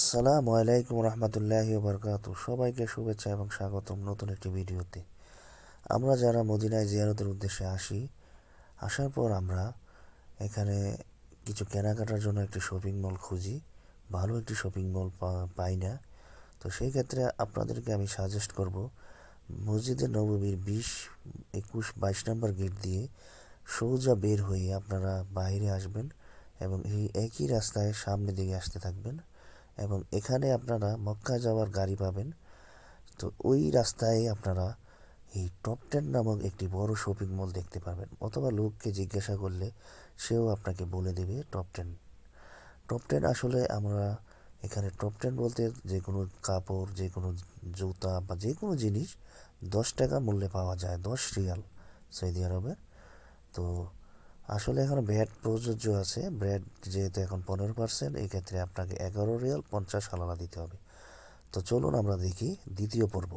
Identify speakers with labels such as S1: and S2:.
S1: আসসালামু আলাইকুম রহমতুল্লাহি বারকাতু। সবাইকে শুভেচ্ছা এবং স্বাগতম নতুন একটি ভিডিওতে। আমরা যারা মদিনায় জিয়ারতের উদ্দেশ্যে আসার পর আমরা এখানে কিছু কেনাকাটার জন্য একটি শপিং মল খুঁজি, ভালো একটি শপিং মল পাই না। তো সেই ক্ষেত্রে আপনাদেরকে আমি সাজেস্ট করব, মসজিদে নববীর 20, 21, 22 নম্বর গেট দিয়ে সোজা বের হয়ে আপনারা বাইরে আসবেন এবং এই একই রাস্তায় সামনের দিকে আসতে থাকবেন এবং এখানে আপনারা মক্কা যাওয়ার গাড়ি পাবেন। তো ওই রাস্তায় আপনারা এই টপ 10 নামক একটি বড় শপিং মল দেখতে পাবেন, অথবা লোককে জিজ্ঞাসা করলে সেও আপনাকে বলে দেবে টপ 10 আসলে আমরা এখানে টপ 10 বলতে যে কোনো কাপড়, যে কোনো জুতা বা যে কোনো জিনিস 10 টাকা মূল্যে পাওয়া যায়, 10 রিয়াল সৌদি আরবের। তো আসলে এখন ভ্যাট প্রযোজ্য আছে, ভ্যাট যেহেতু এখন 15%, এই ক্ষেত্রে আপনাকে 11 রিয়াল 50 হালালা দিতে হবে। তো চলুন আমরা দেখি দ্বিতীয় পর্ব।